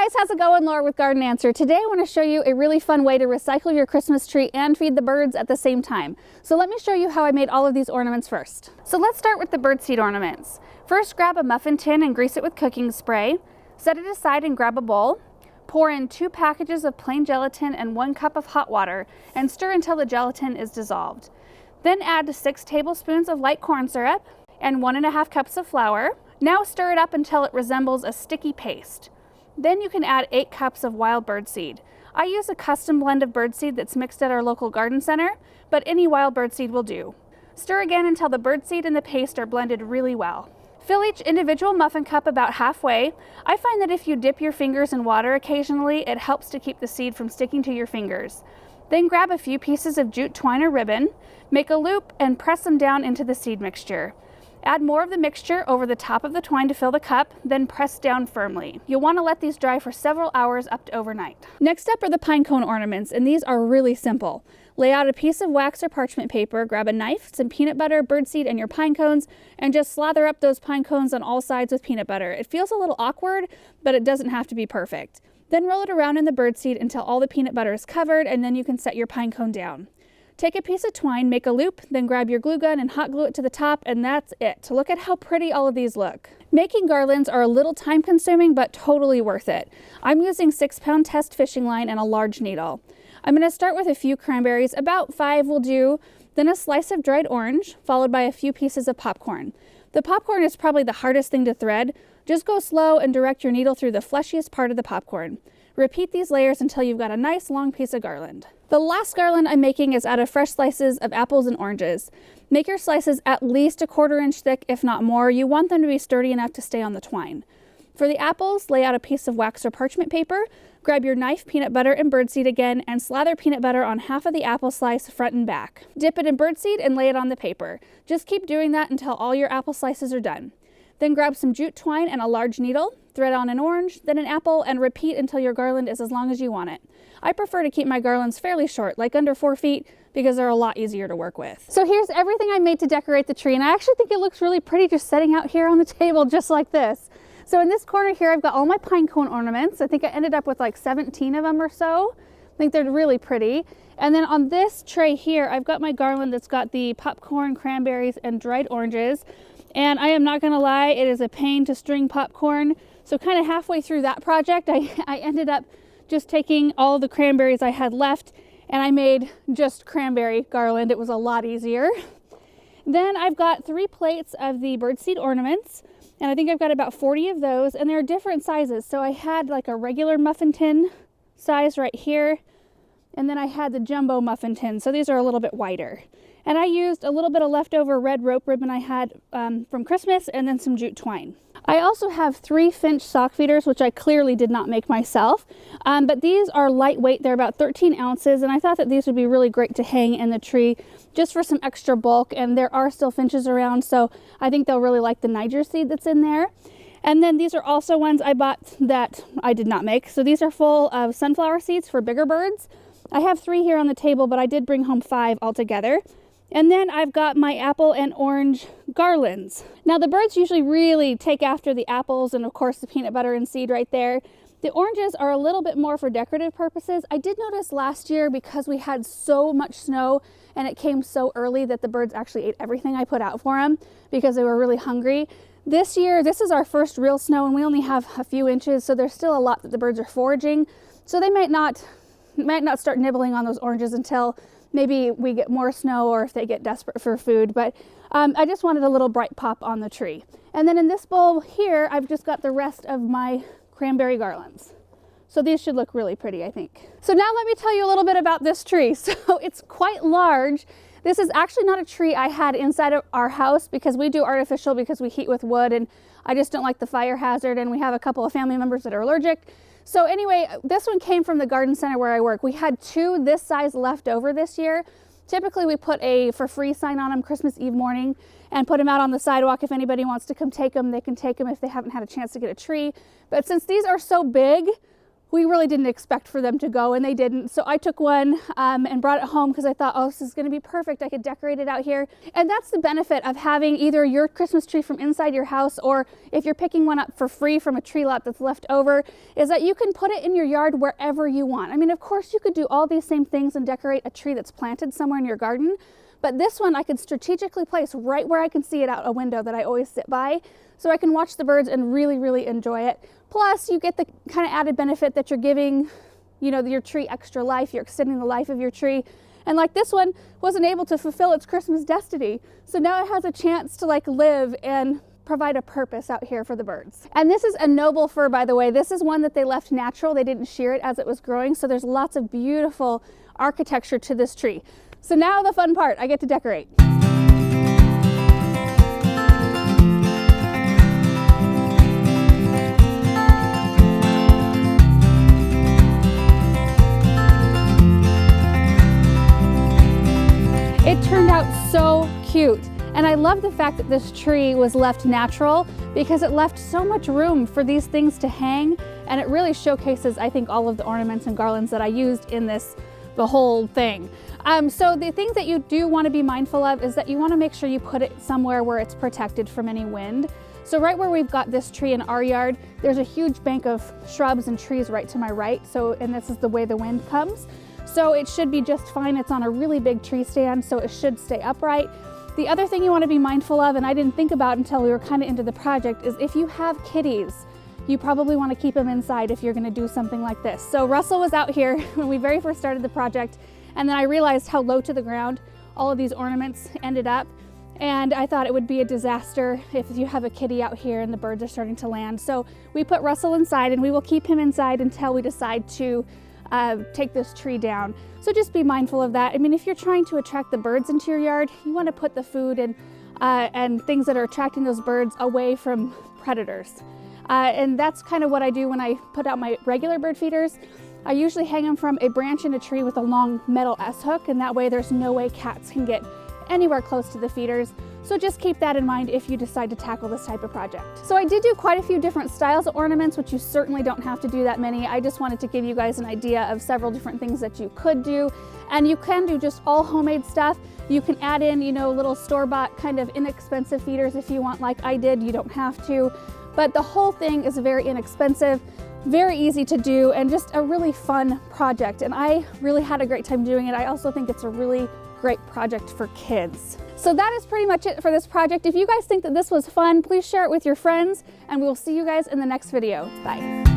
guys, how's it going? Laura with Garden Answer. Today I want to show you a really fun way to recycle your Christmas tree and feed the birds at the same time. So let me show you how I made all of these ornaments first. So let's start with the birdseed ornaments. First, grab a muffin tin and grease it with cooking spray. Set it aside and grab a bowl. Pour in 2 packages of plain gelatin and 1 cup of hot water and stir until the gelatin is dissolved. Then add 6 tablespoons of light corn syrup and 1½ cups of flour. Now stir it up until it resembles a sticky paste. Then you can add 8 cups of wild birdseed. I use a custom blend of birdseed that's mixed at our local garden center, but any wild birdseed will do. Stir again until the birdseed and the paste are blended really well. Fill each individual muffin cup about halfway. I find that if you dip your fingers in water occasionally, it helps to keep the seed from sticking to your fingers. Then grab a few pieces of jute twine or ribbon, make a loop, and press them down into the seed mixture. Add more of the mixture over the top of the twine to fill the cup, then press down firmly. You'll want to let these dry for several hours up to overnight. Next up are the pine cone ornaments, and these are really simple. Lay out a piece of wax or parchment paper, grab a knife, some peanut butter, birdseed, and your pine cones, and just slather up those pine cones on all sides with peanut butter. It feels a little awkward, but it doesn't have to be perfect. Then roll it around in the birdseed until all the peanut butter is covered, and then you can set your pine cone down. Take a piece of twine, make a loop, then grab your glue gun and hot glue it to the top, and that's it. Look at how pretty all of these look. Making garlands are a little time consuming, but totally worth it. I'm using 6-pound test fishing line and a large needle. I'm going to start with a few cranberries, about 5 will do, then a slice of dried orange, followed by a few pieces of popcorn. The popcorn is probably the hardest thing to thread. Just go slow and direct your needle through the fleshiest part of the popcorn. Repeat these layers until you've got a nice long piece of garland. The last garland I'm making is out of fresh slices of apples and oranges. Make your slices at least a 1/4 inch thick, if not more. You want them to be sturdy enough to stay on the twine. For the apples, lay out a piece of wax or parchment paper, grab your knife, peanut butter, and birdseed again, and slather peanut butter on half of the apple slice front and back. Dip it in birdseed and lay it on the paper. Just keep doing that until all your apple slices are done. Then grab some jute twine and a large needle, thread on an orange, then an apple, and repeat until your garland is as long as you want it. I prefer to keep my garlands fairly short, like under 4 feet, because they're a lot easier to work with. So here's everything I made to decorate the tree, and I actually think it looks really pretty just setting out here on the table just like this. So in this corner here, I've got all my pine cone ornaments. I think I ended up with like 17 of them or so. I think they're really pretty. And then on this tray here, I've got my garland that's got the popcorn, cranberries, and dried oranges. And I am not gonna lie, it is a pain to string popcorn. So kind of halfway through that project, I ended up just taking all the cranberries I had left and I made just cranberry garland. It was a lot easier. Then I've got 3 plates of the birdseed ornaments, and I think I've got about 40 of those, and they're different sizes. So I had like a regular muffin tin size right here, and then I had the jumbo muffin tin. So these are a little bit wider. And I used a little bit of leftover red rope ribbon I had from Christmas, and then some jute twine. I also have 3 Finch sock feeders, which I clearly did not make myself, but these are lightweight. They're about 13 ounces, and I thought that these would be really great to hang in the tree just for some extra bulk, and there are still finches around, so I think they'll really like the Niger seed that's in there. And then these are also ones I bought that I did not make. So these are full of sunflower seeds for bigger birds. I have 3 here on the table, but I did bring home 5 altogether. And then I've got my apple and orange garlands. Now the birds usually really take after the apples and of course the peanut butter and seed right there. The oranges are a little bit more for decorative purposes. I did notice last year, because we had so much snow and it came so early, that the birds actually ate everything I put out for them because they were really hungry. This year, this is our first real snow and we only have a few inches, so there's still a lot that the birds are foraging. So they might not start nibbling on those oranges until maybe we get more snow or if they get desperate for food, but I just wanted a little bright pop on the tree. And then in this bowl here, I've just got the rest of my cranberry garlands. So these should look really pretty, I think. So now let me tell you a little bit about this tree. So it's quite large. This is actually not a tree I had inside of our house because we do artificial because we heat with wood and I just don't like the fire hazard, and we have a couple of family members that are allergic. So anyway, this one came from the garden center where I work. We had 2 this size left over this year. Typically we put a for free sign on them Christmas Eve morning and put them out on the sidewalk. If anybody wants to come take them, they can take them if they haven't had a chance to get a tree. But since these are so big, we really didn't expect for them to go, and they didn't. So I took one and brought it home because I thought, oh, this is going to be perfect. I could decorate it out here. And that's the benefit of having either your Christmas tree from inside your house, or if you're picking one up for free from a tree lot that's left over, is that you can put it in your yard wherever you want. I mean, of course, you could do all these same things and decorate a tree that's planted somewhere in your garden, but this one I could strategically place right where I can see it out a window that I always sit by, so I can watch the birds and really, really enjoy it. Plus, you get the kind of added benefit that you're giving, you know, your tree extra life. You're extending the life of your tree. And like this one wasn't able to fulfill its Christmas destiny, so now it has a chance to like live and provide a purpose out here for the birds. And this is a noble fir, by the way. This is one that they left natural. They didn't shear it as it was growing, so there's lots of beautiful architecture to this tree. So now the fun part, I get to decorate. It turned out so cute. And I love the fact that this tree was left natural, because it left so much room for these things to hang, and it really showcases, I think, all of the ornaments and garlands that I used in this, the whole thing. So the things that you do want to be mindful of is that you want to make sure you put it somewhere where it's protected from any wind. So right where we've got this tree in our yard, there's a huge bank of shrubs and trees right to my right. So, and this is the way the wind comes. So it should be just fine. It's on a really big tree stand, so it should stay upright. The other thing you want to be mindful of, and I didn't think about until we were kind of into the project, is if you have kitties, you probably want to keep them inside if you're going to do something like this. So Russell was out here when we very first started the project, and then I realized how low to the ground all of these ornaments ended up. And I thought it would be a disaster if you have a kitty out here and the birds are starting to land. So we put Russell inside, and we will keep him inside until we decide to take this tree down. So just be mindful of that. I mean, if you're trying to attract the birds into your yard, you want to put the food and things that are attracting those birds away from predators. And that's kind of what I do when I put out my regular bird feeders. I usually hang them from a branch in a tree with a long metal S-hook, and that way there's no way cats can get anywhere close to the feeders. So just keep that in mind if you decide to tackle this type of project. So I did do quite a few different styles of ornaments, which you certainly don't have to do that many. I just wanted to give you guys an idea of several different things that you could do. And you can do just all homemade stuff. You can add in, you know, little store-bought kind of inexpensive feeders if you want, like I did. You don't have to. But the whole thing is very inexpensive, very easy to do, and just a really fun project. And I really had a great time doing it. I also think it's a really great project for kids. So that is pretty much it for this project. If you guys think that this was fun, please share it with your friends, and we will see you guys in the next video. Bye.